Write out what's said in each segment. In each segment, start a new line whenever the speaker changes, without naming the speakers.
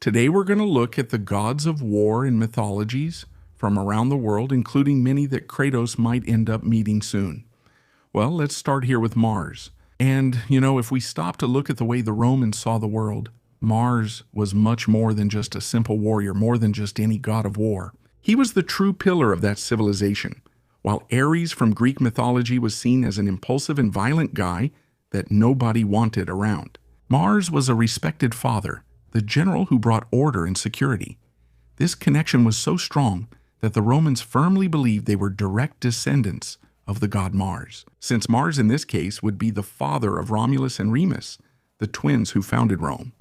Today we're going to look at the gods of war in mythologies from around the world, including many that Kratos might end up meeting soon. Well, let's start here with Mars. And, if we stop to look at the way the Romans saw the world, Mars was much more than just a simple warrior, more than just any god of war. He was the true pillar of that civilization, while Ares from Greek mythology was seen as an impulsive and violent guy that nobody wanted around. Mars was a respected father, the general who brought order and security. This connection was so strong that the Romans firmly believed they were direct descendants of the god Mars, since Mars in this case would be the father of Romulus and Remus, the twins who founded Rome.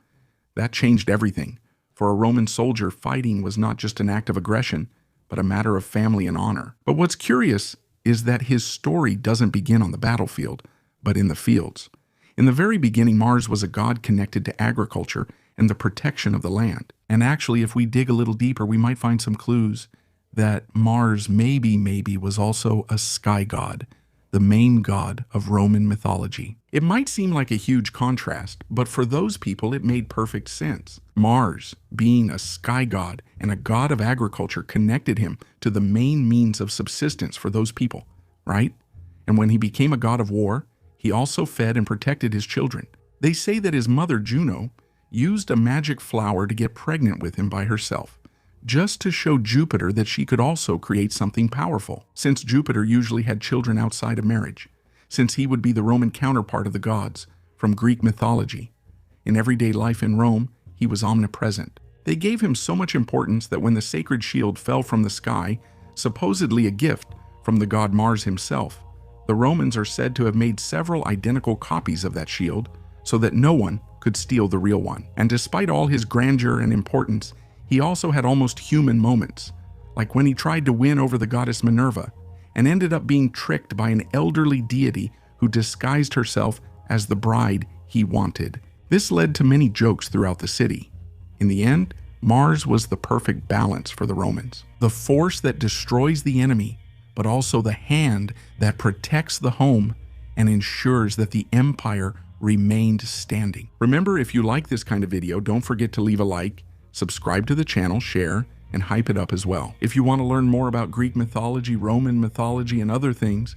That changed everything. For a Roman soldier, fighting was not just an act of aggression, but a matter of family and honor. But what's curious is that his story doesn't begin on the battlefield, but in the fields. In the very beginning, Mars was a god connected to agriculture and the protection of the land. And actually, if we dig a little deeper, we might find some clues that Mars maybe was also a sky god, the main god of Roman mythology. It might seem like a huge contrast, but for those people it made perfect sense. Mars, being a sky god and a god of agriculture, connected him to the main means of subsistence for those people, right? And when he became a god of war, he also fed and protected his children. They say that his mother, Juno, used a magic flower to get pregnant with him by herself, just to show Jupiter that she could also create something powerful, since Jupiter usually had children outside of marriage, since he would be the Roman counterpart of the gods from Greek mythology. In everyday life in Rome, he was omnipresent. They gave him so much importance that when the sacred shield fell from the sky, supposedly a gift from the god Mars himself, the Romans are said to have made several identical copies of that shield so that no one could steal the real one. And despite all his grandeur and importance, he also had almost human moments, like when he tried to win over the goddess Minerva and ended up being tricked by an elderly deity who disguised herself as the bride he wanted. This led to many jokes throughout the city. In the end, Mars was the perfect balance for the Romans, the force that destroys the enemy, but also the hand that protects the home and ensures that the empire remained standing. Remember, if you like this kind of video, don't forget to leave a like, subscribe to the channel, share, and hype it up as well. If you want to learn more about Greek mythology, Roman mythology, and other things,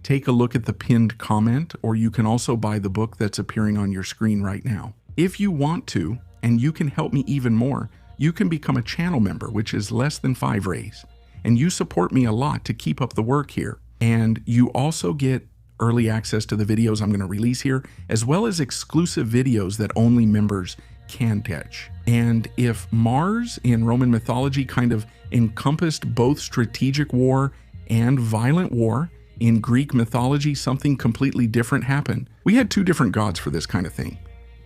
take a look at the pinned comment, or you can also buy the book that's appearing on your screen right now. If you want to, and you can help me even more, you can become a channel member, which is less than 5 rays. And you support me a lot to keep up the work here. And you also get early access to the videos I'm going to release here, as well as exclusive videos that only members can catch. And if Mars in Roman mythology kind of encompassed both strategic war and violent war, in Greek mythology something completely different happened. We had 2 different gods for this kind of thing.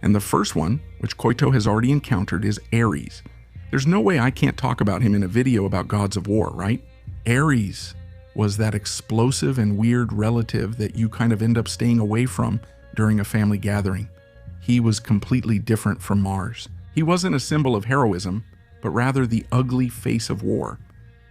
And the first one, which Koito has already encountered, is Ares. There's no way I can't talk about him in a video about gods of war, right? Ares was that explosive and weird relative that you kind of end up staying away from during a family gathering. He was completely different from Mars. He wasn't a symbol of heroism, but rather the ugly face of war.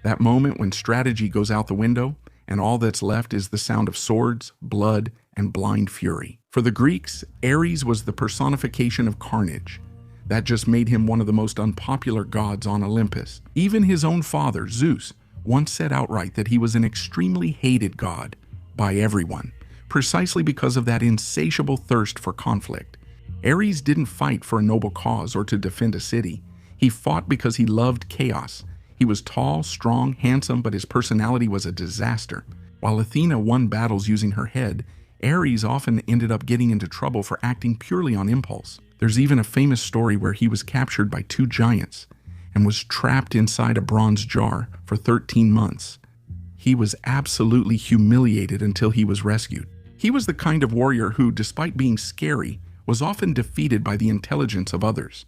That moment when strategy goes out the window and all that's left is the sound of swords, blood, and blind fury. For the Greeks, Ares was the personification of carnage. That just made him one of the most unpopular gods on Olympus. Even his own father, Zeus, once said outright that he was an extremely hated god by everyone, precisely because of that insatiable thirst for conflict. Ares didn't fight for a noble cause or to defend a city. He fought because he loved chaos. He was tall, strong, handsome, but his personality was a disaster. While Athena won battles using her head, Ares often ended up getting into trouble for acting purely on impulse. There's even a famous story where he was captured by 2 giants and was trapped inside a bronze jar for 13 months. He was absolutely humiliated until he was rescued. He was the kind of warrior who, despite being scary, was often defeated by the intelligence of others.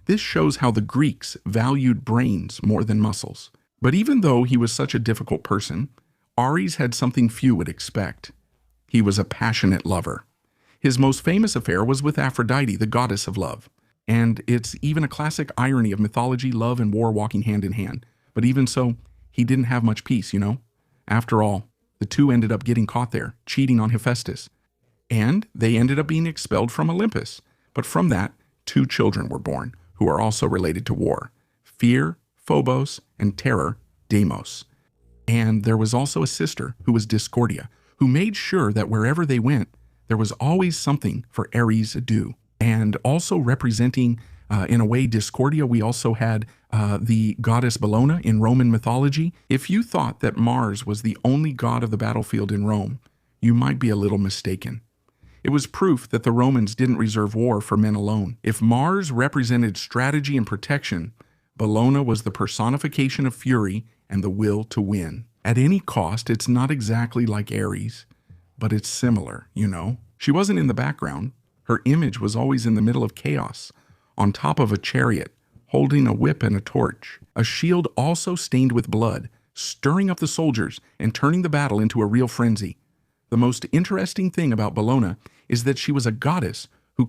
This shows how the Greeks valued brains more than muscles. But even though he was such a difficult person, Ares had something few would expect. He was a passionate lover. His most famous affair was with Aphrodite, the goddess of love. And it's even a classic irony of mythology, love, and war walking hand in hand. But even so, he didn't have much peace, After all, the 2 ended up getting caught there, cheating on Hephaestus. And they ended up being expelled from Olympus. But from that, 2 children were born, who are also related to war: fear, Phobos, and terror, Deimos. And there was also a sister who was Discordia, who made sure that wherever they went, there was always something for Ares to do. And also representing, in a way, Discordia, we also had the goddess Bellona in Roman mythology. If you thought that Mars was the only god of the battlefield in Rome, you might be a little mistaken. It was proof that the Romans didn't reserve war for men alone. If Mars represented strategy and protection, Bellona was the personification of fury and the will to win. At any cost, it's not exactly like Ares, but it's similar, you know. She wasn't in the background. Her image was always in the middle of chaos, on top of a chariot, holding a whip and a torch, a shield also stained with blood, stirring up the soldiers and turning the battle into a real frenzy. The most interesting thing about Bellona is that she was a goddess who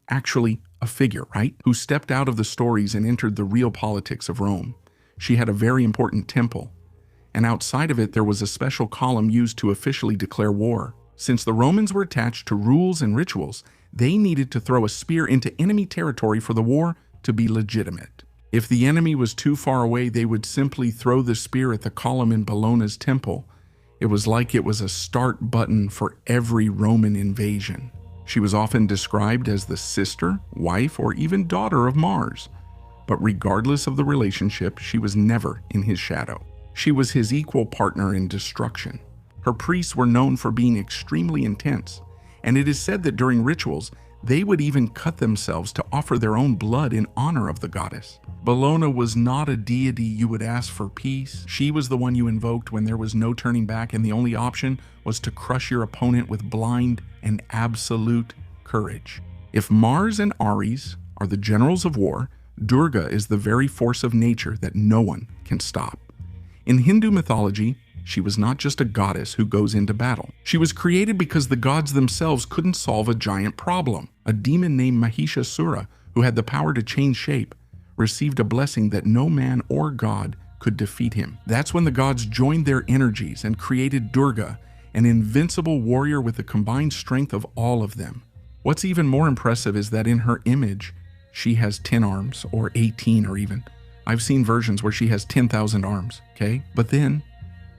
actually a figure, right? Who stepped out of the stories and entered the real politics of Rome. She had a very important temple, and outside of it there was a special column used to officially declare war. Since the Romans were attached to rules and rituals, they needed to throw a spear into enemy territory for the war to be legitimate. If the enemy was too far away, they would simply throw the spear at the column in Bellona's temple. It was like it was a start button for every Roman invasion. She was often described as the sister, wife, or even daughter of Mars. But regardless of the relationship, she was never in his shadow. She was his equal partner in destruction. Her priests were known for being extremely intense, and it is said that during rituals, they would even cut themselves to offer their own blood in honor of the goddess. Bellona was not a deity you would ask for peace. She was the one you invoked when there was no turning back, and the only option was to crush your opponent with blind and absolute courage. If Mars and Ares are the generals of war, Durga is the very force of nature that no one can stop. In Hindu mythology, she was not just a goddess who goes into battle. She was created because the gods themselves couldn't solve a giant problem. A demon named Mahishasura, who had the power to change shape, received a blessing that no man or god could defeat him. That's when the gods joined their energies and created Durga, an invincible warrior with the combined strength of all of them. What's even more impressive is that in her image, she has 10 arms, or 18 or even. I've seen versions where she has 10,000 arms, okay? But then,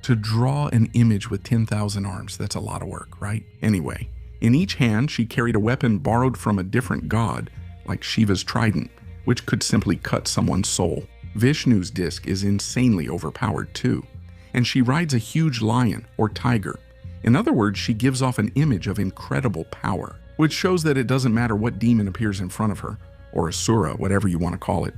to draw an image with 10,000 arms, that's a lot of work, right? Anyway, in each hand, she carried a weapon borrowed from a different god, like Shiva's trident, which could simply cut someone's soul. Vishnu's disc is insanely overpowered too, and she rides a huge lion or tiger. In other words, she gives off an image of incredible power, which shows that it doesn't matter what demon appears in front of her, or asura, whatever you want to call it.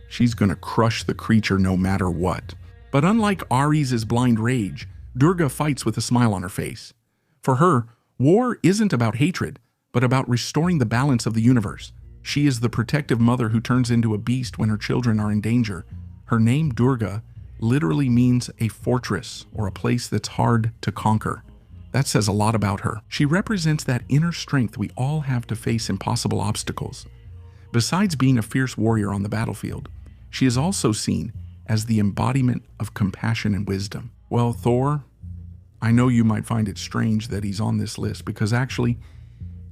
She's gonna crush the creature no matter what. But unlike Ares' blind rage, Durga fights with a smile on her face. For her, war isn't about hatred, but about restoring the balance of the universe. She is the protective mother who turns into a beast when her children are in danger. Her name, Durga, literally means a fortress or a place that's hard to conquer. That says a lot about her. She represents that inner strength we all have to face impossible obstacles. Besides being a fierce warrior on the battlefield, she is also seen as the embodiment of compassion and wisdom. Well, Thor, I know you might find it strange that he's on this list because actually,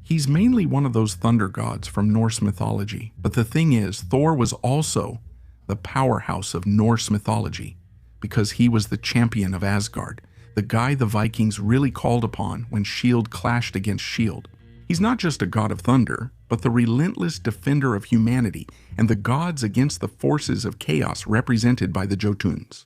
he's mainly one of those thunder gods from Norse mythology. But the thing is, Thor was also the powerhouse of Norse mythology because he was the champion of Asgard, the guy the Vikings really called upon when shield clashed against shield. He's not just a god of thunder, but the relentless defender of humanity and the gods against the forces of chaos represented by the Jotuns.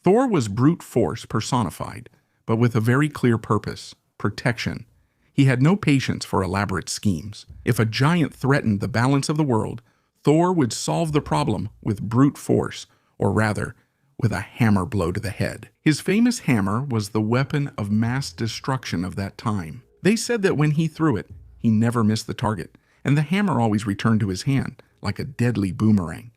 Thor was brute force personified, but with a very clear purpose: protection. He had no patience for elaborate schemes. If a giant threatened the balance of the world, Thor would solve the problem with brute force, or rather, with a hammer blow to the head. His famous hammer was the weapon of mass destruction of that time. They said that when he threw it, he never missed the target, and the hammer always returned to his hand, like a deadly boomerang.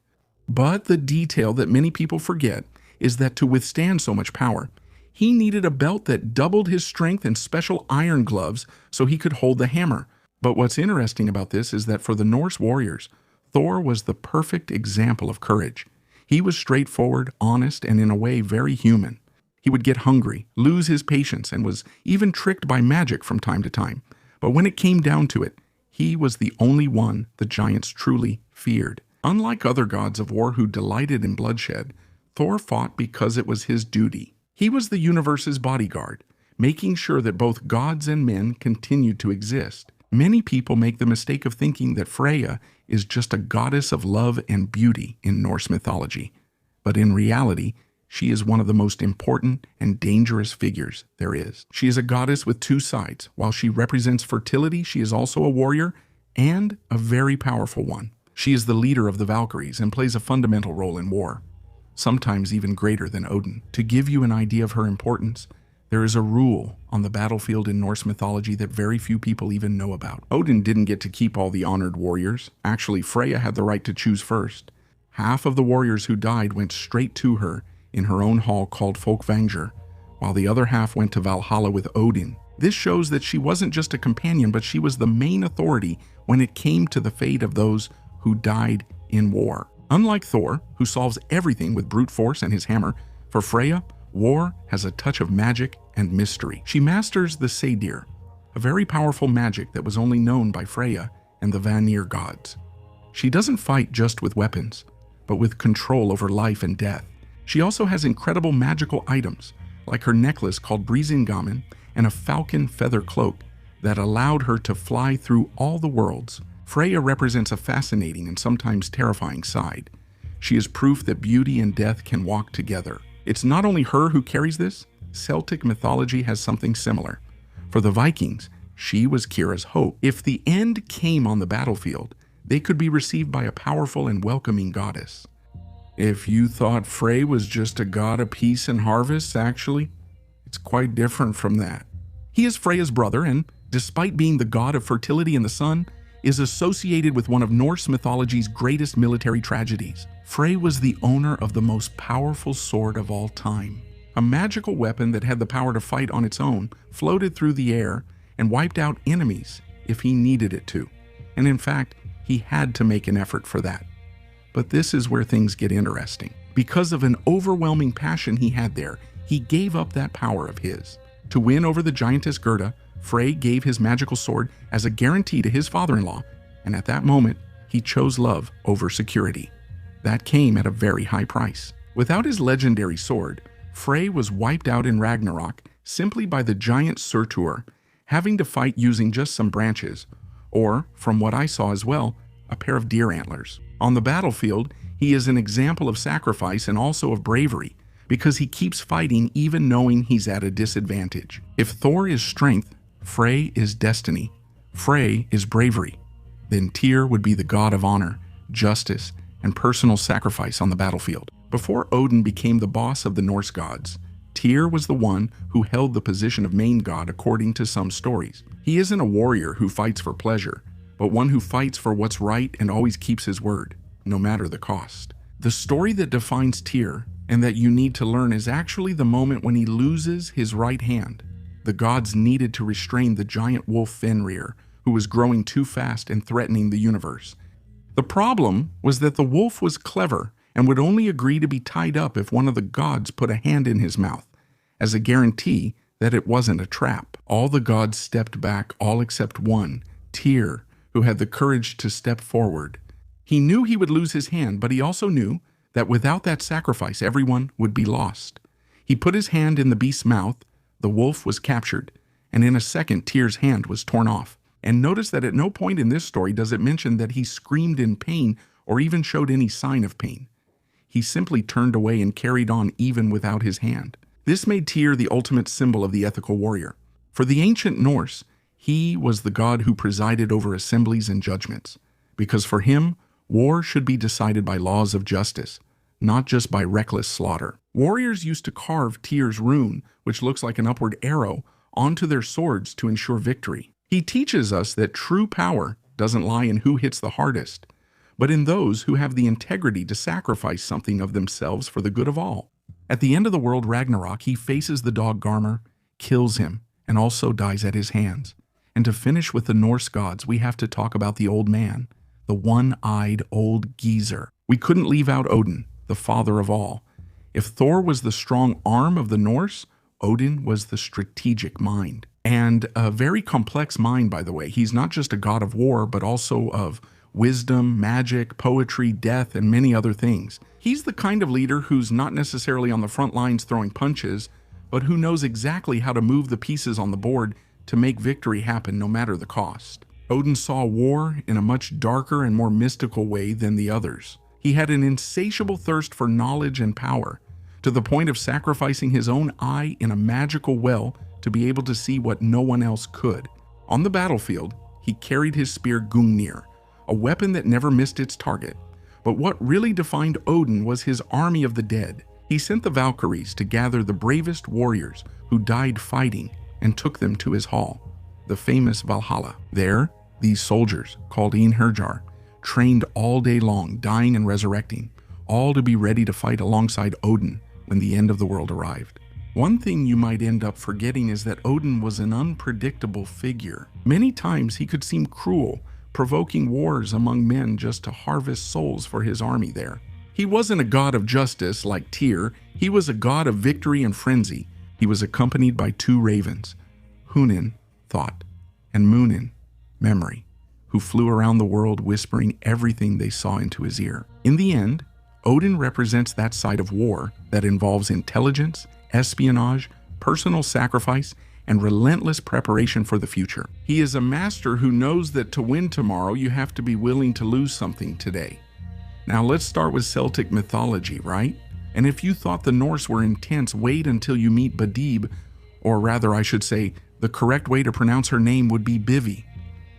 But the detail that many people forget is that to withstand so much power, he needed a belt that doubled his strength and special iron gloves so he could hold the hammer. But what's interesting about this is that for the Norse warriors, Thor was the perfect example of courage. He was straightforward, honest, and in a way very human. He would get hungry, lose his patience, and was even tricked by magic from time to time. But when it came down to it, he was the only one the giants truly feared. Unlike other gods of war who delighted in bloodshed, Thor fought because it was his duty. He was the universe's bodyguard, making sure that both gods and men continued to exist. Many people make the mistake of thinking that Freya is just a goddess of love and beauty in Norse mythology. But in reality, she is one of the most important and dangerous figures there is. She is a goddess with two sides. While she represents fertility, she is also a warrior and a very powerful one. She is the leader of the Valkyries and plays a fundamental role in war, sometimes even greater than Odin. To give you an idea of her importance, there is a rule on the battlefield in Norse mythology that very few people even know about. Odin didn't get to keep all the honored warriors. Actually, Freya had the right to choose first. Half of the warriors who died went straight to her in her own hall called Folkvangr, while the other half went to Valhalla with Odin. This shows that she wasn't just a companion, but she was the main authority when it came to the fate of those who died in war. Unlike Thor, who solves everything with brute force and his hammer, for Freya, war has a touch of magic and mystery. She masters the Sadir, a very powerful magic that was only known by Freya and the Vanir gods. She doesn't fight just with weapons, but with control over life and death. She also has incredible magical items, like her necklace called Brisingamen and a falcon feather cloak that allowed her to fly through all the worlds. Freya represents a fascinating and sometimes terrifying side. She is proof that beauty and death can walk together. It's not only her who carries this. Celtic mythology has something similar. For the Vikings, she was Kira's hope. If the end came on the battlefield, they could be received by a powerful and welcoming goddess. If you thought Frey was just a god of peace and harvests, actually, it's quite different from that. He is Freya's brother and, despite being the god of fertility and the sun, is associated with one of Norse mythology's greatest military tragedies. Frey was the owner of the most powerful sword of all time. A magical weapon that had the power to fight on its own, floated through the air, and wiped out enemies if he needed it to. And in fact, he had to make an effort for that. But this is where things get interesting. Because of an overwhelming passion he had there, he gave up that power of his. To win over the giantess Gerda, Frey gave his magical sword as a guarantee to his father-in-law, and at that moment, he chose love over security. That came at a very high price. Without his legendary sword, Frey was wiped out in Ragnarok simply by the giant Surtur, having to fight using just some branches, or, from what I saw as well, a pair of deer antlers. On the battlefield, he is an example of sacrifice and also of bravery, because he keeps fighting even knowing he's at a disadvantage. If Thor is strength, Frey is destiny. Frey is bravery. Then Tyr would be the god of honor, justice, and personal sacrifice on the battlefield. Before Odin became the boss of the Norse gods, Tyr was the one who held the position of main god according to some stories. He isn't a warrior who fights for pleasure, but one who fights for what's right and always keeps his word, no matter the cost. The story that defines Tyr, and that you need to learn, is actually the moment when he loses his right hand. The gods needed to restrain the giant wolf Fenrir, who was growing too fast and threatening the universe. The problem was that the wolf was clever and would only agree to be tied up if one of the gods put a hand in his mouth, as a guarantee that it wasn't a trap. All the gods stepped back, all except one, Tyr, who had the courage to step forward. He knew he would lose his hand, but he also knew that without that sacrifice, everyone would be lost. He put his hand in the beast's mouth, the wolf was captured, and in a second, Tyr's hand was torn off. And notice that at no point in this story does it mention that he screamed in pain or even showed any sign of pain. He simply turned away and carried on even without his hand. This made Tyr the ultimate symbol of the ethical warrior. For the ancient Norse, he was the god who presided over assemblies and judgments, because for him, war should be decided by laws of justice, not just by reckless slaughter. Warriors used to carve Tyr's rune, which looks like an upward arrow, onto their swords to ensure victory. He teaches us that true power doesn't lie in who hits the hardest, but in those who have the integrity to sacrifice something of themselves for the good of all. At the end of the world Ragnarok, he faces the dog Garmr, kills him, and also dies at his hands. And to finish with the Norse gods, we have to talk about the old man, the one-eyed old geezer. We couldn't leave out Odin, the father of all. If Thor was the strong arm of the Norse, Odin was the strategic mind. And a very complex mind, by the way. He's not just a god of war, but also of wisdom, magic, poetry, death, and many other things. He's the kind of leader who's not necessarily on the front lines throwing punches, but who knows exactly how to move the pieces on the board to make victory happen no matter the cost. Odin saw war in a much darker and more mystical way than the others. He had an insatiable thirst for knowledge and power, to the point of sacrificing his own eye in a magical well to be able to see what no one else could. On the battlefield, he carried his spear Gungnir, a weapon that never missed its target. But what really defined Odin was his army of the dead. He sent the Valkyries to gather the bravest warriors who died fighting and took them to his hall, the famous Valhalla. There, these soldiers, called Einherjar, trained all day long, dying and resurrecting, all to be ready to fight alongside Odin when the end of the world arrived. One thing you might end up forgetting is that Odin was an unpredictable figure. Many times he could seem cruel, provoking wars among men just to harvest souls for his army there. He wasn't a god of justice like Tyr, he was a god of victory and frenzy. He was accompanied by two ravens, Hunin, thought, and Munin, memory, who flew around the world whispering everything they saw into his ear. In the end, Odin represents that side of war that involves intelligence, espionage, personal sacrifice, and relentless preparation for the future. He is a master who knows that to win tomorrow, you have to be willing to lose something today. Now let's start with Celtic mythology, right? And if you thought the Norse were intense, wait until you meet Badib, or rather I should say, the correct way to pronounce her name would be Bivy,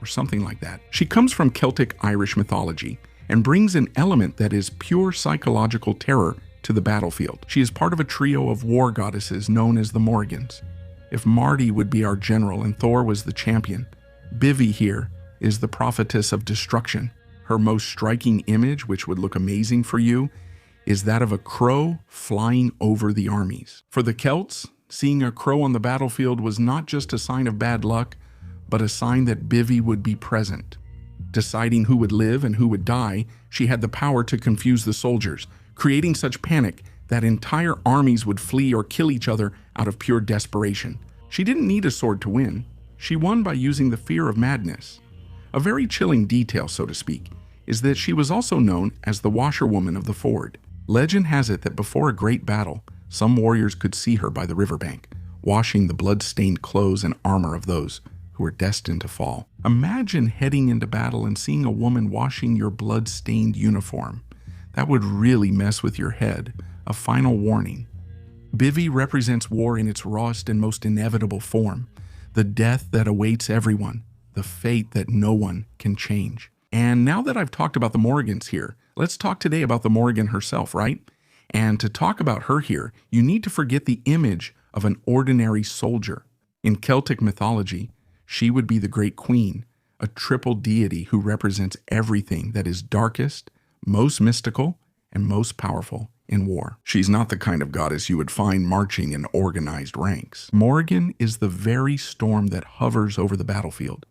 or something like that. She comes from Celtic Irish mythology and brings an element that is pure psychological terror to the battlefield. She is part of a trio of war goddesses known as the Morrigans. If Marty would be our general and Thor was the champion, Bivy here is the prophetess of destruction. Her most striking image, which would look amazing for you, is that of a crow flying over the armies. For the Celts, seeing a crow on the battlefield was not just a sign of bad luck, but a sign that Bivy would be present. Deciding who would live and who would die, she had the power to confuse the soldiers, creating such panic that entire armies would flee or kill each other out of pure desperation. She didn't need a sword to win. She won by using the fear of madness. A very chilling detail, so to speak, is that she was also known as the washerwoman of the ford. Legend has it that before a great battle, some warriors could see her by the riverbank, washing the blood-stained clothes and armor of those who were destined to fall. Imagine heading into battle and seeing a woman washing your blood-stained uniform. That would really mess with your head. A final warning. Bivy represents war in its rawest and most inevitable form, the death that awaits everyone, the fate that no one can change. And now that I've talked about the Morrigans here, let's talk today about the Morrigan herself, right? And to talk about her here, you need to forget the image of an ordinary soldier. In Celtic mythology, she would be the great queen, a triple deity who represents everything that is darkest, most mystical, and most powerful in war. She's not the kind of goddess you would find marching in organized ranks. Morrigan is the very storm that hovers over the battlefield,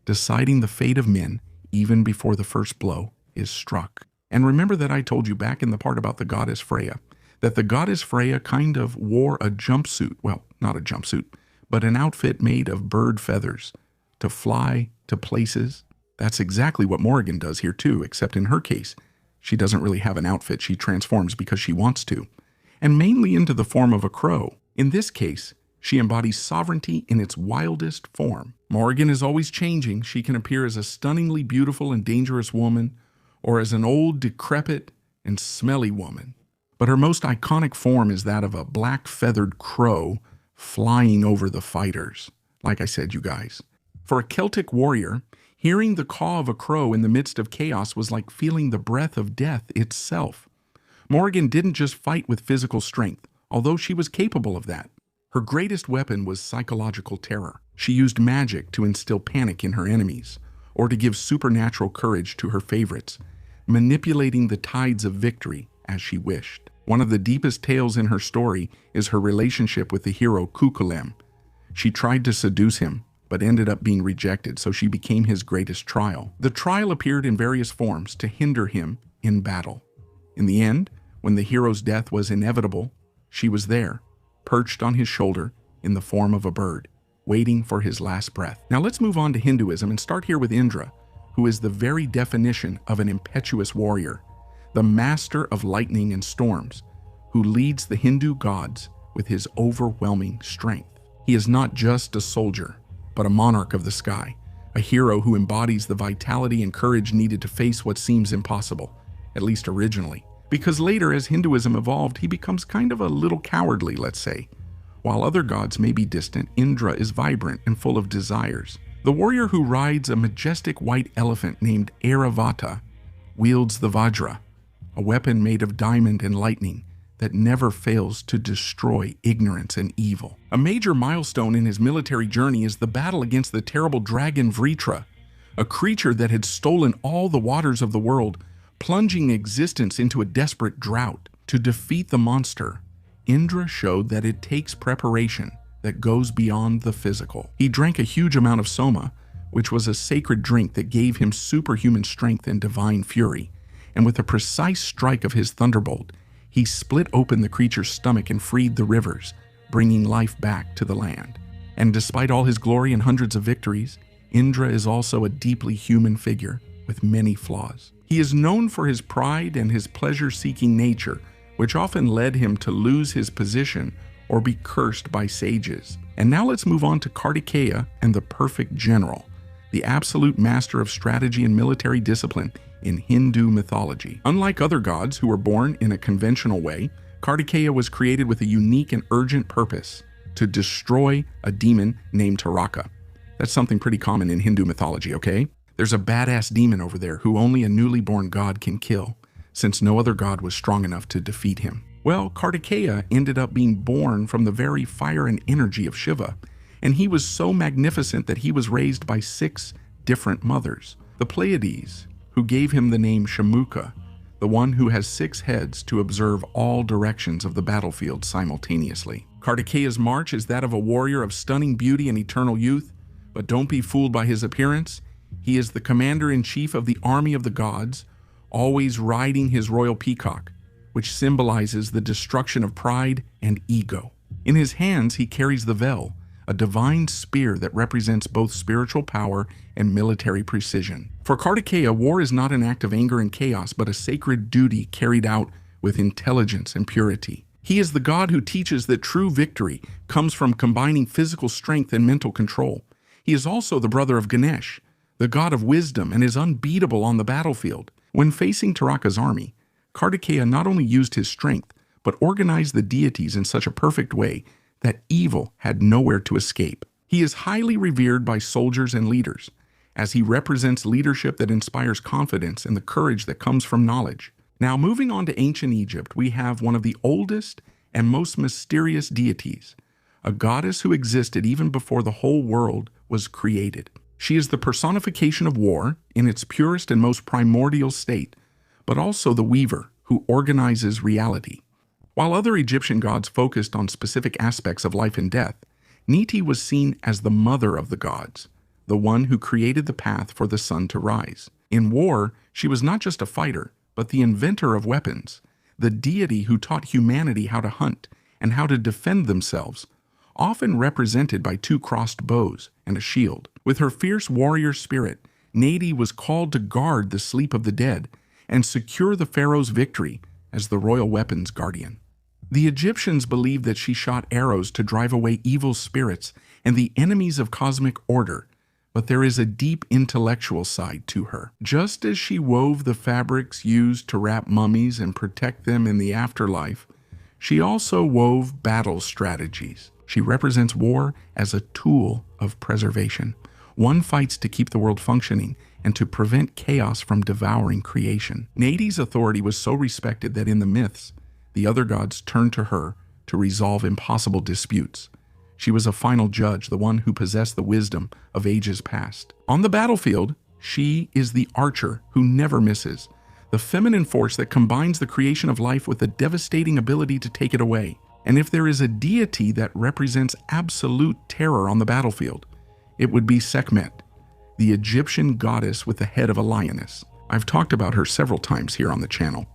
deciding the fate of men even before the first blow is struck. And remember that I told you back in the part about the goddess Freya, that the goddess Freya kind of wore a jumpsuit, well, not a jumpsuit, but an outfit made of bird feathers to fly to places. That's exactly what Morrigan does here too, except in her case, she doesn't really have an outfit. She transforms because she wants to, and mainly into the form of a crow. In this case, she embodies sovereignty in its wildest form. Morrigan is always changing. She can appear as a stunningly beautiful and dangerous woman, or as an old, decrepit, and smelly woman. But her most iconic form is that of a black feathered crow flying over the fighters. Like I said, you guys. For a Celtic warrior, hearing the caw of a crow in the midst of chaos was like feeling the breath of death itself. Morrigan didn't just fight with physical strength, although she was capable of that. Her greatest weapon was psychological terror. She used magic to instill panic in her enemies, or to give supernatural courage to her favorites, manipulating the tides of victory as she wished. One of the deepest tales in her story is her relationship with the hero Cuchulainn. She tried to seduce him, but ended up being rejected, so she became his greatest trial. The trial appeared in various forms to hinder him in battle. In the end, when the hero's death was inevitable, she was there, perched on his shoulder in the form of a bird, waiting for his last breath. Now let's move on to Hinduism and start here with Indra, who is the very definition of an impetuous warrior, the master of lightning and storms, who leads the Hindu gods with his overwhelming strength. He is not just a soldier, but a monarch of the sky, a hero who embodies the vitality and courage needed to face what seems impossible, at least originally. Because later, as Hinduism evolved, he becomes kind of a little cowardly, let's say. While other gods may be distant, Indra is vibrant and full of desires. The warrior who rides a majestic white elephant named Airavata wields the Vajra, a weapon made of diamond and lightning that never fails to destroy ignorance and evil. A major milestone in his military journey is the battle against the terrible dragon Vritra, a creature that had stolen all the waters of the world, plunging existence into a desperate drought. To defeat the monster, Indra showed that it takes preparation that goes beyond the physical. He drank a huge amount of soma, which was a sacred drink that gave him superhuman strength and divine fury, and with a precise strike of his thunderbolt, he split open the creature's stomach and freed the rivers, bringing life back to the land. And despite all his glory and hundreds of victories, Indra is also a deeply human figure with many flaws. He is known for his pride and his pleasure-seeking nature, which often led him to lose his position or be cursed by sages. And now let's move on to Kartikeya and the perfect general, the absolute master of strategy and military discipline in Hindu mythology. Unlike other gods who were born in a conventional way, Kartikeya was created with a unique and urgent purpose: to destroy a demon named Taraka. That's something pretty common in Hindu mythology, okay? There's a badass demon over there who only a newly born god can kill, since no other god was strong enough to defeat him. Well, Kartikeya ended up being born from the very fire and energy of Shiva, and he was so magnificent that he was raised by 6 different mothers. The Pleiades, who gave him the name Shamuka, the one who has 6 heads to observe all directions of the battlefield simultaneously. Kartikeya's march is that of a warrior of stunning beauty and eternal youth, but don't be fooled by his appearance. He is the commander-in-chief of the army of the gods, always riding his royal peacock, which symbolizes the destruction of pride and ego. In his hands, he carries the Vel, a divine spear that represents both spiritual power and military precision. For Kartikeya, war is not an act of anger and chaos, but a sacred duty carried out with intelligence and purity. He is the god who teaches that true victory comes from combining physical strength and mental control. He is also the brother of Ganesh, the god of wisdom, and is unbeatable on the battlefield. When facing Taraka's army, Kartikeya not only used his strength, but organized the deities in such a perfect way that evil had nowhere to escape. He is highly revered by soldiers and leaders, as he represents leadership that inspires confidence and the courage that comes from knowledge. Now, moving on to ancient Egypt, we have one of the oldest and most mysterious deities, a goddess who existed even before the whole world was created. She is the personification of war in its purest and most primordial state, but also the weaver who organizes reality. While other Egyptian gods focused on specific aspects of life and death, Niti was seen as the mother of the gods, the one who created the path for the sun to rise. In war, she was not just a fighter, but the inventor of weapons, the deity who taught humanity how to hunt and how to defend themselves, often represented by 2 crossed bows and a shield. With her fierce warrior spirit, Niti was called to guard the sleep of the dead and secure the pharaoh's victory as the royal weapons guardian. The Egyptians believed that she shot arrows to drive away evil spirits and the enemies of cosmic order, but there is a deep intellectual side to her. Just as she wove the fabrics used to wrap mummies and protect them in the afterlife, she also wove battle strategies. She represents war as a tool of preservation. One fights to keep the world functioning and to prevent chaos from devouring creation. Niti's authority was so respected that in the myths, the other gods turned to her to resolve impossible disputes. She was a final judge, the one who possessed the wisdom of ages past. On the battlefield, she is the archer who never misses, the feminine force that combines the creation of life with the devastating ability to take it away. And if there is a deity that represents absolute terror on the battlefield, it would be Sekhmet, the Egyptian goddess with the head of a lioness. I've talked about her several times here on the channel,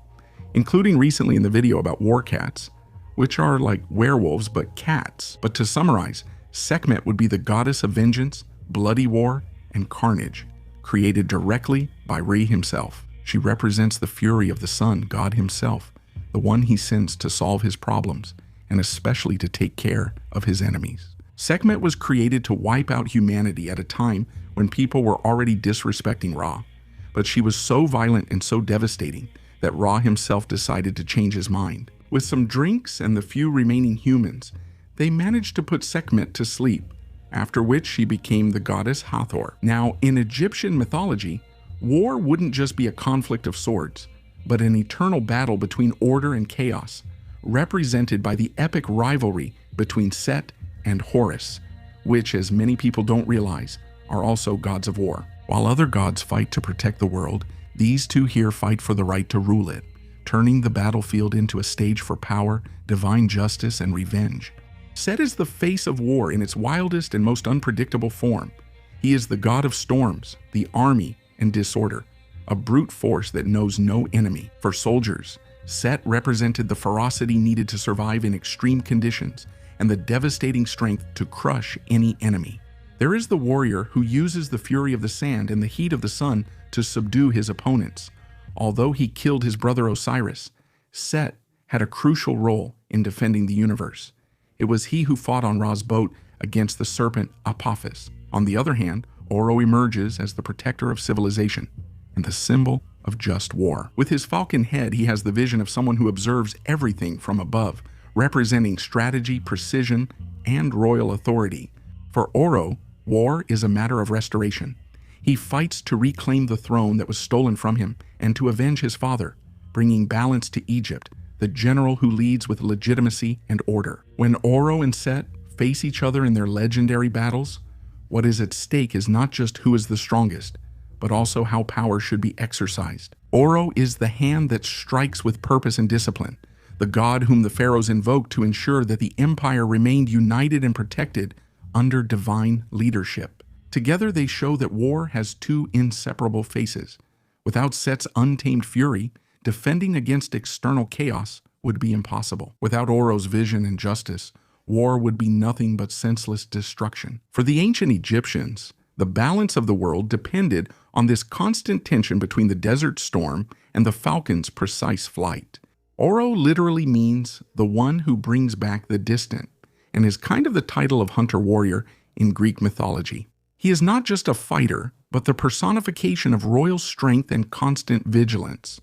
including recently in the video about war cats, which are like werewolves but cats. But to summarize, Sekhmet would be the goddess of vengeance, bloody war, and carnage, created directly by Re himself. She represents the fury of the sun, God himself, the one he sends to solve his problems, and especially to take care of his enemies. Sekhmet was created to wipe out humanity at a time when people were already disrespecting Ra, but she was so violent and so devastating that Ra himself decided to change his mind. With some drinks and the few remaining humans, they managed to put Sekhmet to sleep, after which she became the goddess Hathor. Now, in Egyptian mythology, war wouldn't just be a conflict of swords, but an eternal battle between order and chaos, represented by the epic rivalry between Set and Horus, which, as many people don't realize, are also gods of war. While other gods fight to protect the world, these two here fight for the right to rule it, turning the battlefield into a stage for power, divine justice, and revenge. Set is the face of war in its wildest and most unpredictable form. He is the god of storms, the army, and disorder, a brute force that knows no enemy. For soldiers, Set represented the ferocity needed to survive in extreme conditions and the devastating strength to crush any enemy. There is the warrior who uses the fury of the sand and the heat of the sun to subdue his opponents. Although he killed his brother Osiris, Set had a crucial role in defending the universe. It was he who fought on Ra's boat against the serpent Apophis. On the other hand, Oro emerges as the protector of civilization and the symbol of just war. With his falcon head, he has the vision of someone who observes everything from above, representing strategy, precision, and royal authority. For Oro, war is a matter of restoration. He fights to reclaim the throne that was stolen from him and to avenge his father, bringing balance to Egypt, the general who leads with legitimacy and order. When Oro and Set face each other in their legendary battles, what is at stake is not just who is the strongest, but also how power should be exercised. Oro is the hand that strikes with purpose and discipline, the god whom the pharaohs invoked to ensure that the empire remained united and protected under divine leadership. Together they show that war has two inseparable faces. Without Set's untamed fury, defending against external chaos would be impossible. Without Oro's vision and justice, war would be nothing but senseless destruction. For the ancient Egyptians, the balance of the world depended on this constant tension between the desert storm and the falcon's precise flight. Oro literally means the one who brings back the distant, and is kind of the title of hunter-warrior in Greek mythology. He is not just a fighter, but the personification of royal strength and constant vigilance.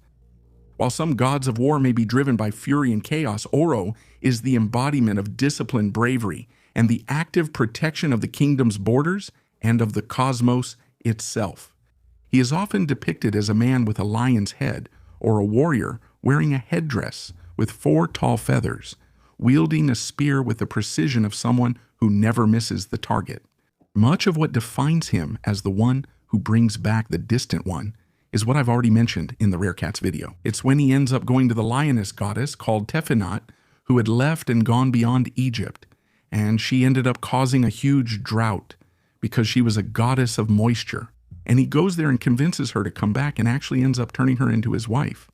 While some gods of war may be driven by fury and chaos, Oro is the embodiment of discipline, bravery, and the active protection of the kingdom's borders and of the cosmos itself. He is often depicted as a man with a lion's head, or a warrior wearing a headdress with 4 tall feathers, wielding a spear with the precision of someone who never misses the target. Much of what defines him as the one who brings back the distant one is what I've already mentioned in the Rare Cats video. It's when he ends up going to the lioness goddess called Tefenot, who had left and gone beyond Egypt, and she ended up causing a huge drought because she was a goddess of moisture. And he goes there and convinces her to come back and actually ends up turning her into his wife.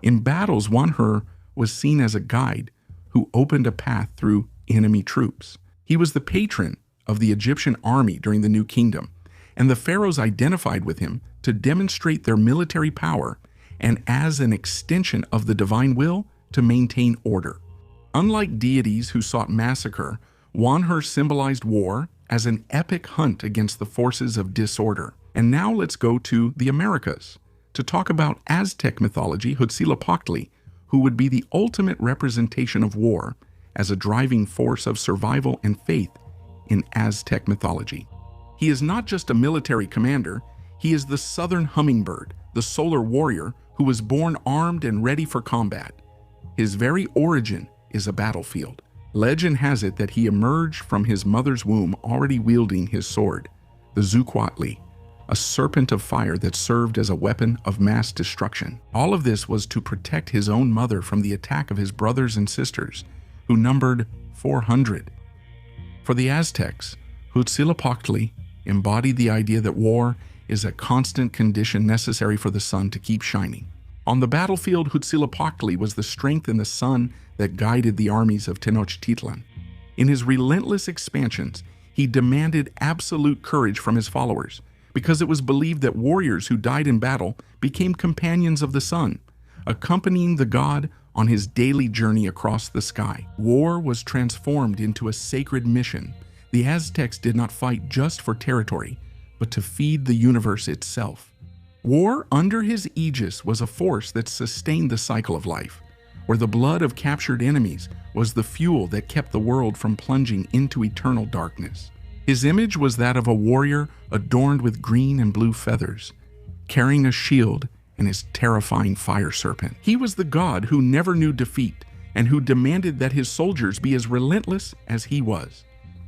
In battles, Wanhur was seen as a guide who opened a path through enemy troops. He was the patron of the Egyptian army during the New Kingdom, and the pharaohs identified with him to demonstrate their military power and as an extension of the divine will to maintain order. Unlike deities who sought massacre, Wanhur symbolized war as an epic hunt against the forces of disorder. And now let's go to the Americas to talk about Aztec mythology, Huitzilopochtli, who would be the ultimate representation of war as a driving force of survival and faith in Aztec mythology. He is not just a military commander, he is the southern hummingbird, the solar warrior who was born armed and ready for combat. His very origin is a battlefield. Legend has it that he emerged from his mother's womb already wielding his sword, the Zuquatli, a serpent of fire that served as a weapon of mass destruction. All of this was to protect his own mother from the attack of his brothers and sisters, who numbered 400. For the Aztecs, Huitzilopochtli embodied the idea that war is a constant condition necessary for the sun to keep shining. On the battlefield, Huitzilopochtli was the strength in the sun that guided the armies of Tenochtitlan. In his relentless expansions, he demanded absolute courage from his followers, because it was believed that warriors who died in battle became companions of the sun, accompanying the god on his daily journey across the sky. War was transformed into a sacred mission. The Aztecs did not fight just for territory, but to feed the universe itself. War under his aegis was a force that sustained the cycle of life, where the blood of captured enemies was the fuel that kept the world from plunging into eternal darkness. His image was that of a warrior adorned with green and blue feathers, carrying a shield and his terrifying fire serpent. He was the god who never knew defeat and who demanded that his soldiers be as relentless as he was.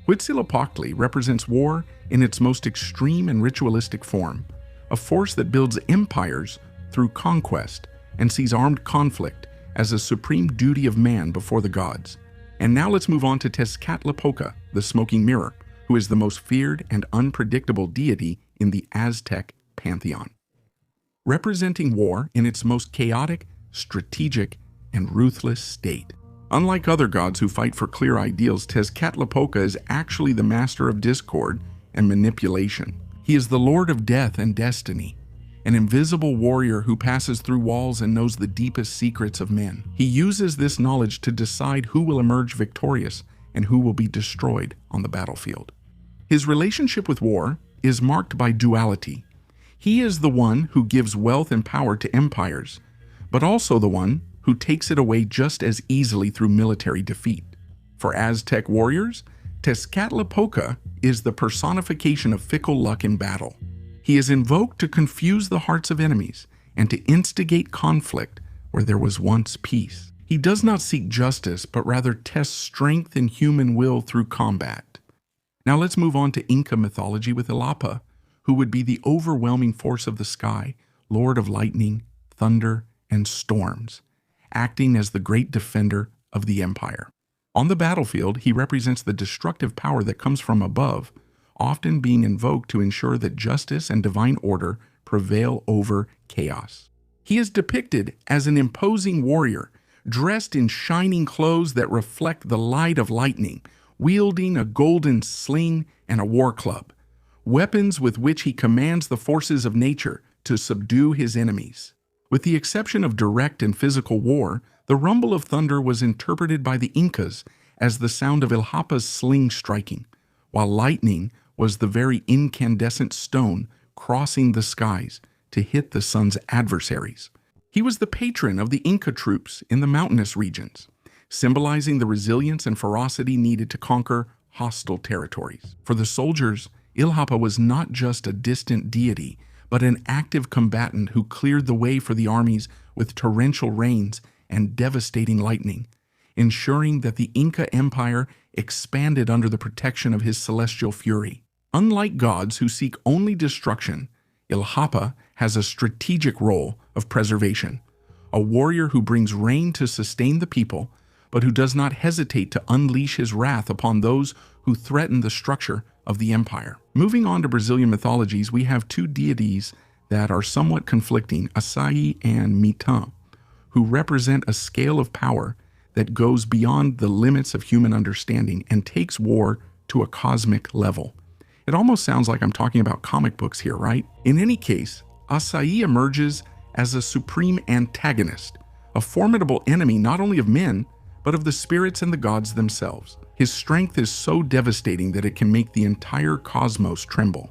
Huitzilopochtli represents war in its most extreme and ritualistic form, a force that builds empires through conquest and sees armed conflict as a supreme duty of man before the gods. And now let's move on to Tezcatlipoca, the smoking mirror, who is the most feared and unpredictable deity in the Aztec pantheon. Representing war in its most chaotic, strategic, and ruthless state. Unlike other gods who fight for clear ideals, Tezcatlipoca is actually the master of discord and manipulation. He is the lord of death and destiny, an invisible warrior who passes through walls and knows the deepest secrets of men. He uses this knowledge to decide who will emerge victorious and who will be destroyed on the battlefield. His relationship with war is marked by duality. He is the one who gives wealth and power to empires, but also the one who takes it away just as easily through military defeat. For Aztec warriors, Tezcatlipoca is the personification of fickle luck in battle. He is invoked to confuse the hearts of enemies and to instigate conflict where there was once peace. He does not seek justice, but rather tests strength and human will through combat. Now let's move on to Inca mythology with Illapa, who would be the overwhelming force of the sky, lord of lightning, thunder, and storms, acting as the great defender of the empire. On the battlefield, he represents the destructive power that comes from above, often being invoked to ensure that justice and divine order prevail over chaos. He is depicted as an imposing warrior, dressed in shining clothes that reflect the light of lightning, wielding a golden sling and a war club, weapons with which he commands the forces of nature to subdue his enemies. With the exception of direct and physical war, the rumble of thunder was interpreted by the Incas as the sound of Illapa's sling striking, while lightning was the very incandescent stone crossing the skies to hit the sun's adversaries. He was the patron of the Inca troops in the mountainous regions, symbolizing the resilience and ferocity needed to conquer hostile territories. For the soldiers, Illapa was not just a distant deity, but an active combatant who cleared the way for the armies with torrential rains and devastating lightning, ensuring that the Inca Empire expanded under the protection of his celestial fury. Unlike gods who seek only destruction, Illapa has a strategic role of preservation, a warrior who brings rain to sustain the people, but who does not hesitate to unleash his wrath upon those who threaten the structure of the empire. Moving on to Brazilian mythologies, we have two deities that are somewhat conflicting, Asai and Mitã, who represent a scale of power that goes beyond the limits of human understanding and takes war to a cosmic level. It almost sounds like I'm talking about comic books here, right? In any case, Asai emerges as a supreme antagonist, a formidable enemy not only of men, but of the spirits and the gods themselves. His strength is so devastating that it can make the entire cosmos tremble,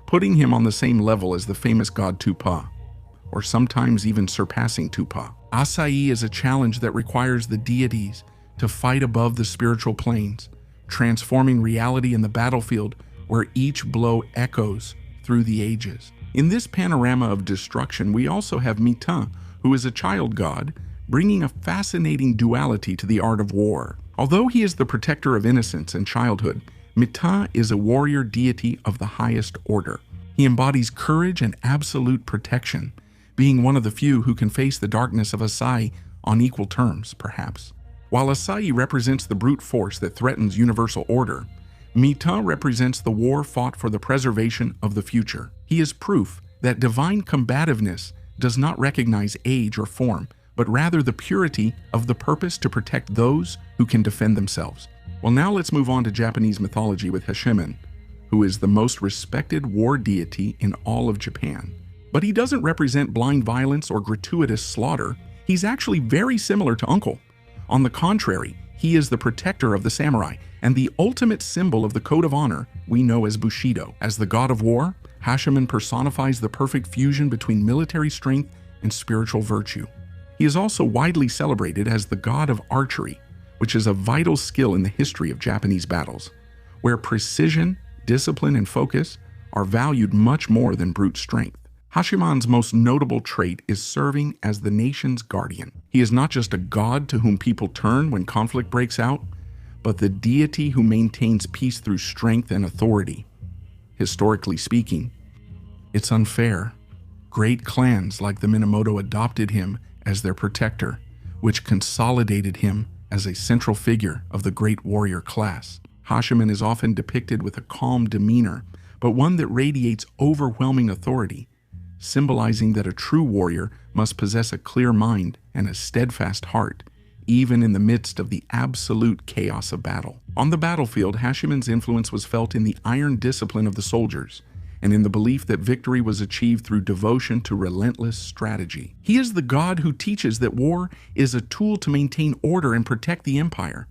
putting him on the same level as the famous god Tupã, or sometimes even surpassing Tupã. Asai is a challenge that requires the deities to fight above the spiritual planes, transforming reality in the battlefield where each blow echoes through the ages. In this panorama of destruction, we also have Mitã, who is a child god, bringing a fascinating duality to the art of war. Although he is the protector of innocence and childhood, Mitã is a warrior deity of the highest order. He embodies courage and absolute protection, being one of the few who can face the darkness of Asai on equal terms, perhaps. While Asai represents the brute force that threatens universal order, Mitã represents the war fought for the preservation of the future. He is proof that divine combativeness does not recognize age or form, but rather the purity of the purpose to protect those who can defend themselves. Well, now let's move on to Japanese mythology with Hachiman, who is the most respected war deity in all of Japan. But he doesn't represent blind violence or gratuitous slaughter. He's actually very similar to Uncle. On the contrary, he is the protector of the samurai and the ultimate symbol of the code of honor we know as Bushido. As the god of war, Hachiman personifies the perfect fusion between military strength and spiritual virtue. He is also widely celebrated as the god of archery, which is a vital skill in the history of Japanese battles, where precision, discipline, and focus are valued much more than brute strength. Hachiman's most notable trait is serving as the nation's guardian. He is not just a god to whom people turn when conflict breaks out, but the deity who maintains peace through strength and authority. Historically speaking, it's unfair. Great clans like the Minamoto adopted him as their protector, which consolidated him as a central figure of the great warrior class. Hachiman is often depicted with a calm demeanor, but one that radiates overwhelming authority, symbolizing that a true warrior must possess a clear mind and a steadfast heart, even in the midst of the absolute chaos of battle. On the battlefield, Hachiman's influence was felt in the iron discipline of the soldiers, and in the belief that victory was achieved through devotion to relentless strategy. He is the god who teaches that war is a tool to maintain order and protect the empire.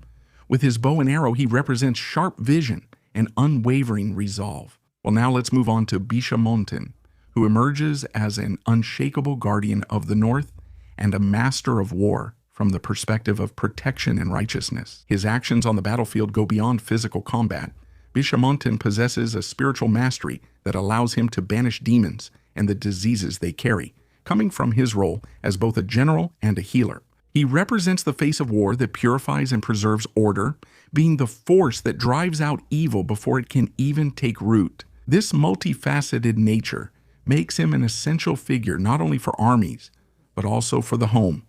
With his bow and arrow, he represents sharp vision and unwavering resolve. Well, now let's move on to Bishamonten, who emerges as an unshakable guardian of the North and a master of war from the perspective of protection and righteousness. His actions on the battlefield go beyond physical combat. Bishamonten possesses a spiritual mastery that allows him to banish demons and the diseases they carry, coming from his role as both a general and a healer. He represents the face of war that purifies and preserves order, being the force that drives out evil before it can even take root. This multifaceted nature makes him an essential figure not only for armies, but also for the home,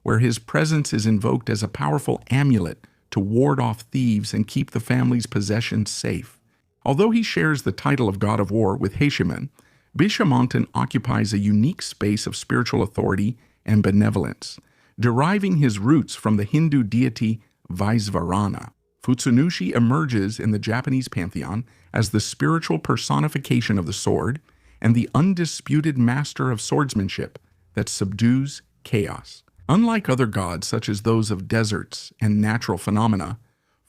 where his presence is invoked as a powerful amulet to ward off thieves and keep the family's possessions safe. Although he shares the title of God of War with Hachiman, Bishamonten occupies a unique space of spiritual authority and benevolence, deriving his roots from the Hindu deity Vaisvarana. Futsunushi emerges in the Japanese pantheon as the spiritual personification of the sword and the undisputed master of swordsmanship that subdues chaos. Unlike other gods such as those of deserts and natural phenomena,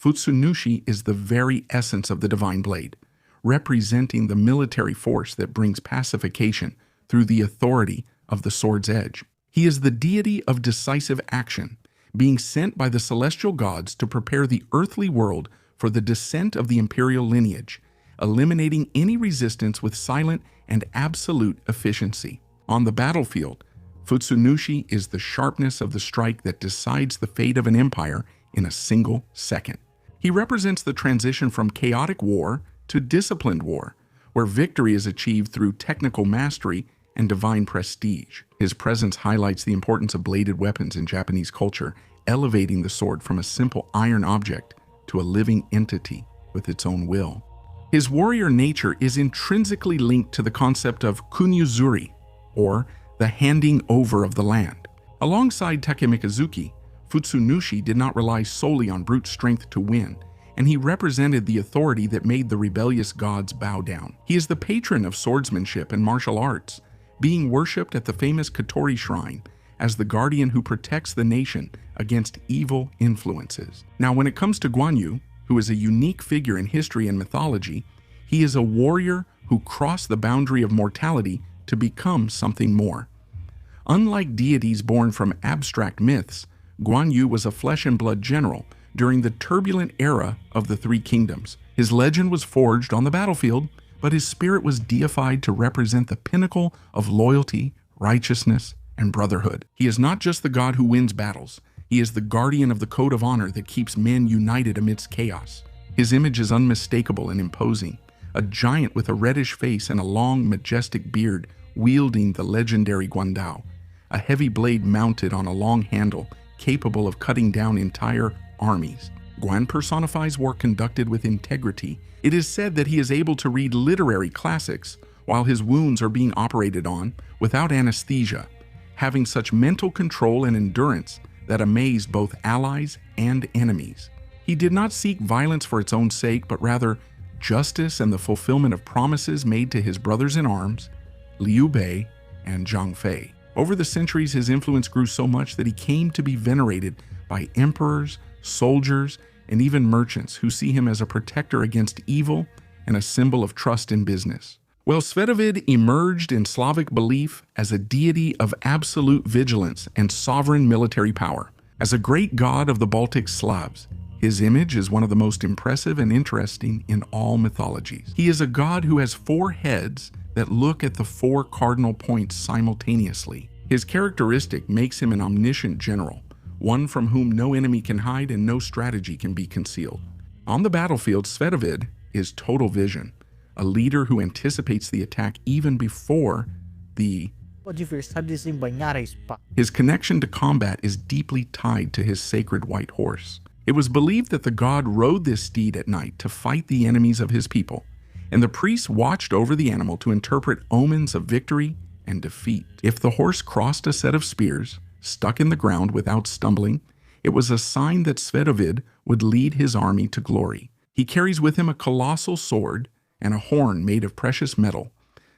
Futsunushi is the very essence of the divine blade, representing the military force that brings pacification through the authority of the sword's edge. He is the deity of decisive action, being sent by the celestial gods to prepare the earthly world for the descent of the imperial lineage, eliminating any resistance with silent and absolute efficiency. On the battlefield, Futsunushi is the sharpness of the strike that decides the fate of an empire in a single second. He represents the transition from chaotic war to disciplined war, where victory is achieved through technical mastery and divine prestige. His presence highlights the importance of bladed weapons in Japanese culture, elevating the sword from a simple iron object to a living entity with its own will. His warrior nature is intrinsically linked to the concept of kunyuzuri, or the handing over of the land. Alongside Takemikazuki, Futsunushi did not rely solely on brute strength to win, and he represented the authority that made the rebellious gods bow down. He is the patron of swordsmanship and martial arts, being worshipped at the famous Katori Shrine as the guardian who protects the nation against evil influences. Now, when it comes to Guan Yu, who is a unique figure in history and mythology, he is a warrior who crossed the boundary of mortality to become something more. Unlike deities born from abstract myths, Guan Yu was a flesh and blood general during the turbulent era of the Three Kingdoms. His legend was forged on the battlefield, but his spirit was deified to represent the pinnacle of loyalty, righteousness, and brotherhood. He is not just the god who wins battles. He is the guardian of the code of honor that keeps men united amidst chaos. His image is unmistakable and imposing, a giant with a reddish face and a long, majestic beard wielding the legendary guandao, a heavy blade mounted on a long handle capable of cutting down entire armies. Guan personifies war conducted with integrity. It is said that he is able to read literary classics while his wounds are being operated on without anesthesia, having such mental control and endurance that amazed both allies and enemies. He did not seek violence for its own sake, but rather justice and the fulfillment of promises made to his brothers-in-arms, Liu Bei and Zhang Fei. Over the centuries, his influence grew so much that he came to be venerated by emperors, soldiers, and even merchants who see him as a protector against evil and a symbol of trust in business. Well, Svetovid emerged in Slavic belief as a deity of absolute vigilance and sovereign military power. As a great god of the Baltic Slavs, his image is one of the most impressive and interesting in all mythologies. He is a god who has 4 heads that look at the 4 cardinal points simultaneously. His characteristic makes him an omniscient general, one from whom no enemy can hide and no strategy can be concealed. On the battlefield, Svetovid is total vision, a leader who anticipates the attack even before His connection to combat is deeply tied to his sacred white horse. It was believed that the god rode this steed at night to fight the enemies of his people, and the priests watched over the animal to interpret omens of victory and defeat. If the horse crossed a set of spears, stuck in the ground without stumbling, it was a sign that Svetovid would lead his army to glory. He carries with him a colossal sword and a horn made of precious metal,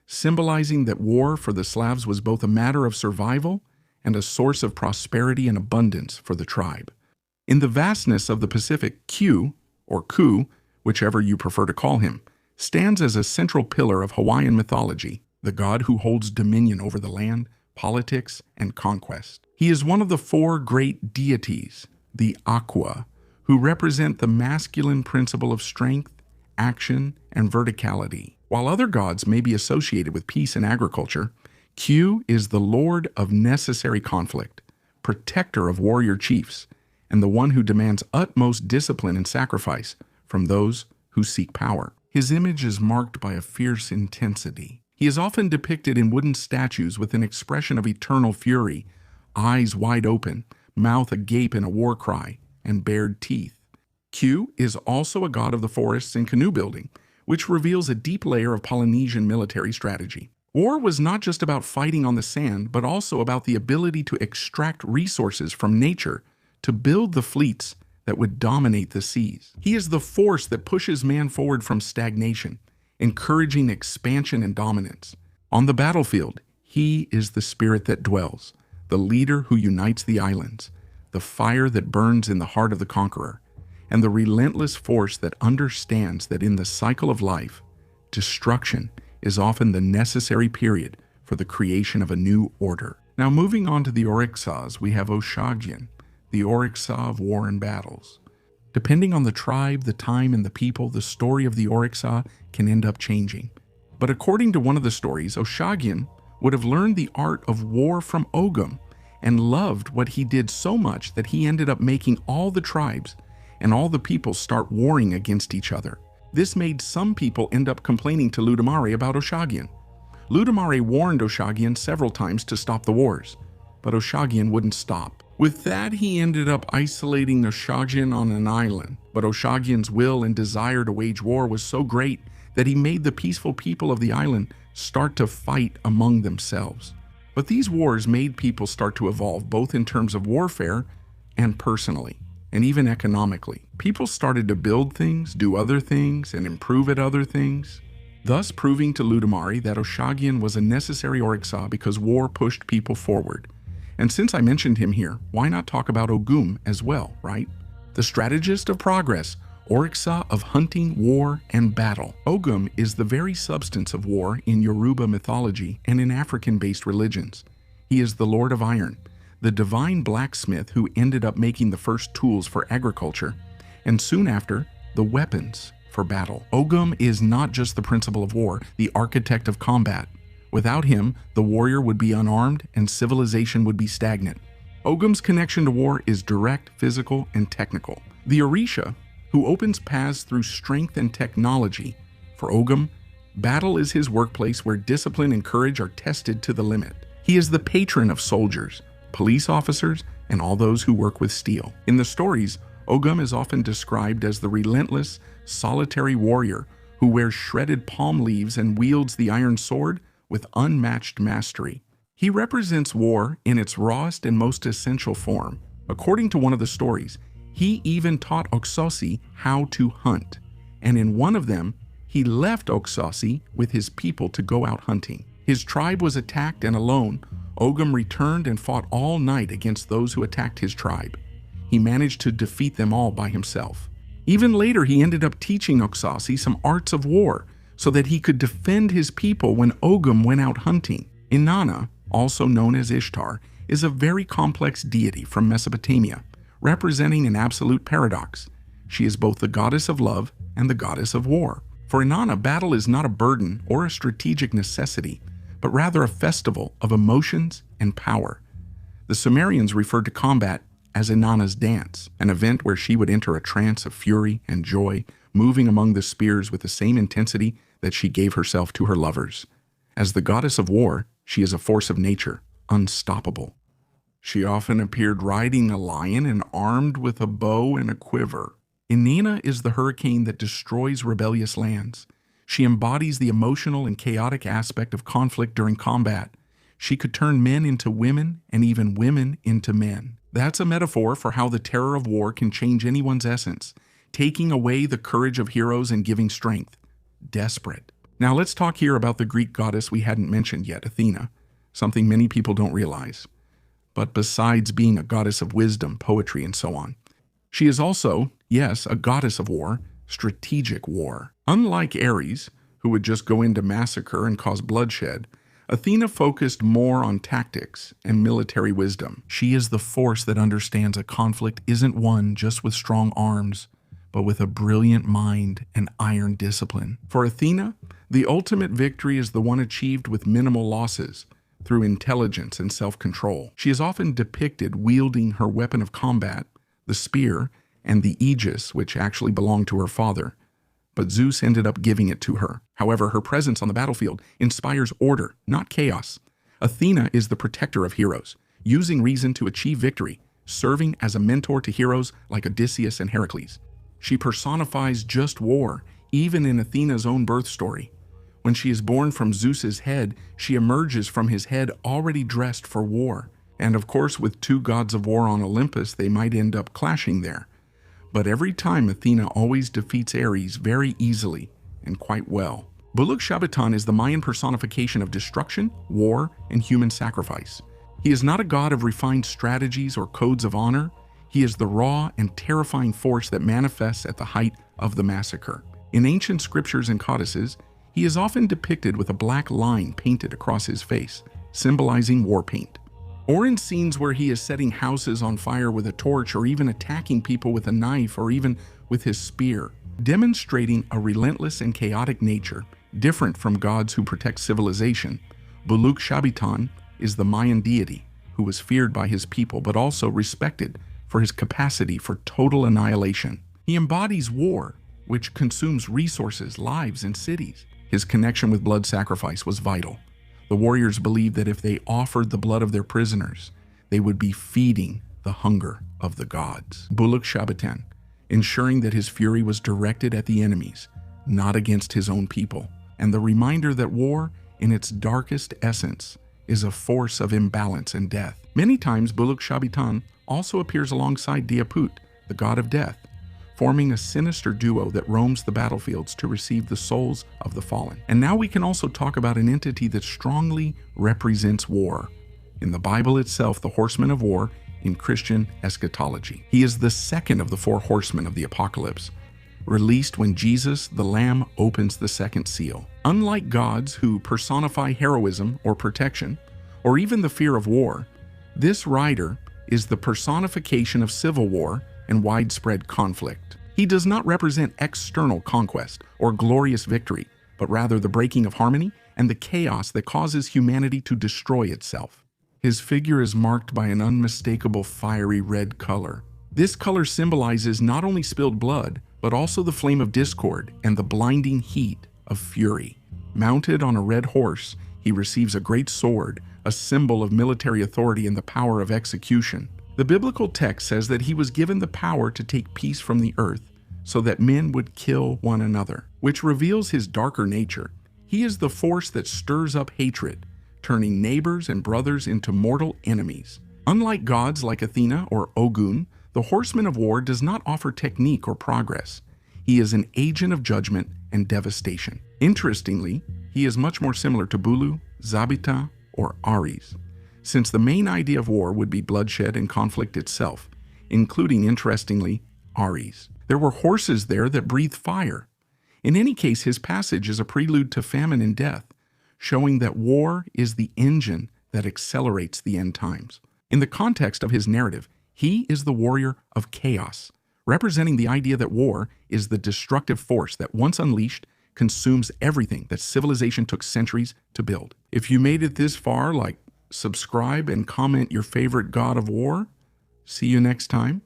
symbolizing that war for the Slavs was both a matter of survival and a source of prosperity and abundance for the tribe. In the vastness of the Pacific, Q, or Ku, whichever you prefer to call him, stands as a central pillar of Hawaiian mythology, the god who holds dominion over the land, politics, and conquest. He is one of the 4 great deities, the Aqua, who represent the masculine principle of strength, action, and verticality. While other gods may be associated with peace and agriculture, Q is the lord of necessary conflict, protector of warrior chiefs, and the one who demands utmost discipline and sacrifice from those who seek power. His image is marked by a fierce intensity. He is often depicted in wooden statues with an expression of eternal fury, eyes wide open, mouth agape in a war cry, and bared teeth. Q is also a god of the forests and canoe building, which reveals a deep layer of Polynesian military strategy. War was not just about fighting on the sand, but also about the ability to extract resources from nature to build the fleets that would dominate the seas. He is the force that pushes man forward from stagnation, encouraging expansion and dominance. On the battlefield, he is the spirit that dwells, the leader who unites the islands, the fire that burns in the heart of the conqueror, and the relentless force that understands that in the cycle of life, destruction is often the necessary period for the creation of a new order. Now, moving on to the Oryxas, we have Oshagyan, the Oryxa of war and battles. Depending on the tribe, the time, and the people, the story of the Oryxa can end up changing. But according to one of the stories, Oshagyan would have learned the art of war from Ogum and loved what he did so much that he ended up making all the tribes and all the people start warring against each other. This made some people end up complaining to Ludumare about Oshagyan. Ludumare warned Oshagyan several times to stop the wars, but Oshagyan wouldn't stop. With that, he ended up isolating Oshagyan on an island, but Oshagyan's will and desire to wage war was so great that he made the peaceful people of the island start to fight among themselves. But these wars made people start to evolve both in terms of warfare and personally, and even economically. People started to build things, do other things, and improve at other things, thus proving to Ludumare that Oshagyan was a necessary Oryxa because war pushed people forward. And since I mentioned him here, why not talk about Ogum as well, right? The strategist of progress, Oryxa of hunting, war, and battle. Ogum is the very substance of war in Yoruba mythology and in African-based religions. He is the Lord of Iron, the divine blacksmith who ended up making the first tools for agriculture, and soon after, the weapons for battle. Ogum is not just the principle of war, the architect of combat. Without him, the warrior would be unarmed and civilization would be stagnant. Ogum's connection to war is direct, physical, and technical. The Orisha, who opens paths through strength and technology. For Ogum, battle is his workplace where discipline and courage are tested to the limit. He is the patron of soldiers, police officers, and all those who work with steel. In the stories, Ogum is often described as the relentless, solitary warrior who wears shredded palm leaves and wields the iron sword with unmatched mastery. He represents war in its rawest and most essential form. According to one of the stories, he even taught Oxosi how to hunt, and in one of them, he left Oxóssi with his people to go out hunting. His tribe was attacked, and alone, Ogum returned and fought all night against those who attacked his tribe. He managed to defeat them all by himself. Even later, he ended up teaching Oxóssi some arts of war so that he could defend his people when Ogum went out hunting. Inanna, also known as Ishtar, is a very complex deity from Mesopotamia, representing an absolute paradox. She is both the goddess of love and the goddess of war. For Inanna, battle is not a burden or a strategic necessity, but rather a festival of emotions and power. The Sumerians referred to combat as Inanna's dance, an event where she would enter a trance of fury and joy, moving among the spears with the same intensity that she gave herself to her lovers. As the goddess of war, she is a force of nature, unstoppable. She often appeared riding a lion and armed with a bow and a quiver. Inanna is the hurricane that destroys rebellious lands. She embodies the emotional and chaotic aspect of conflict during combat. She could turn men into women and even women into men. That's a metaphor for how the terror of war can change anyone's essence, taking away the courage of heroes and giving strength. Desperate. Now let's talk here about the Greek goddess we hadn't mentioned yet, Athena, something many people don't realize. But besides being a goddess of wisdom, poetry, and so on, she is also, yes, a goddess of war, strategic war. Unlike Ares, who would just go in to massacre and cause bloodshed, Athena focused more on tactics and military wisdom. She is the force that understands a conflict isn't won just with strong arms, but with a brilliant mind and iron discipline. For Athena, the ultimate victory is the one achieved with minimal losses, through intelligence and self-control. She is often depicted wielding her weapon of combat, the spear, and the aegis, which actually belonged to her father, but Zeus ended up giving it to her. However, her presence on the battlefield inspires order, not chaos. Athena is the protector of heroes, using reason to achieve victory, serving as a mentor to heroes like Odysseus and Heracles. She personifies just war, even in Athena's own birth story. When she is born from Zeus's head, she emerges from his head already dressed for war. And of course, with two gods of war on Olympus, they might end up clashing there. But every time, Athena always defeats Ares very easily and quite well. Buluk Shabitan is the Mayan personification of destruction, war, and human sacrifice. He is not a god of refined strategies or codes of honor. He is the raw and terrifying force that manifests at the height of the massacre. In ancient scriptures and codices, he is often depicted with a black line painted across his face, symbolizing war paint. Or in scenes where he is setting houses on fire with a torch, or even attacking people with a knife, or even with his spear, demonstrating a relentless and chaotic nature, different from gods who protect civilization. Buluk Shabitan is the Mayan deity who was feared by his people, but also respected for his capacity for total annihilation. He embodies war, which consumes resources, lives, and cities. His connection with blood sacrifice was vital. The warriors believed that if they offered the blood of their prisoners, they would be feeding the hunger of the gods. Buluk Shabitan, ensuring that his fury was directed at the enemies, not against his own people, and the reminder that war, in its darkest essence, is a force of imbalance and death. Many times, Buluk Shabitan also appears alongside Diaput, the god of death, forming a sinister duo that roams the battlefields to receive the souls of the fallen. And now we can also talk about an entity that strongly represents war. In the Bible itself, the horseman of war in Christian eschatology. He is the second of the four horsemen of the apocalypse, released when Jesus, the Lamb, opens the second seal. Unlike gods who personify heroism or protection, or even the fear of war, this rider is the personification of civil war and widespread conflict. He does not represent external conquest or glorious victory, but rather the breaking of harmony and the chaos that causes humanity to destroy itself. His figure is marked by an unmistakable fiery red color. This color symbolizes not only spilled blood, but also the flame of discord and the blinding heat of fury. Mounted on a red horse, he receives a great sword, a symbol of military authority and the power of execution. The biblical text says that he was given the power to take peace from the earth so that men would kill one another, which reveals his darker nature. He is the force that stirs up hatred, turning neighbors and brothers into mortal enemies. Unlike gods like Athena or Ogun, the horseman of war does not offer technique or progress. He is an agent of judgment and devastation. Interestingly, he is much more similar to Bulu, Zabita, or Ares, since the main idea of war would be bloodshed and conflict itself, including, interestingly, Ares. There were horses there that breathed fire. In any case, his passage is a prelude to famine and death, showing that war is the engine that accelerates the end times. In the context of his narrative, he is the warrior of chaos, representing the idea that war is the destructive force that, once unleashed, consumes everything that civilization took centuries to build. If you made it this far, subscribe and comment your favorite god of war. See you next time.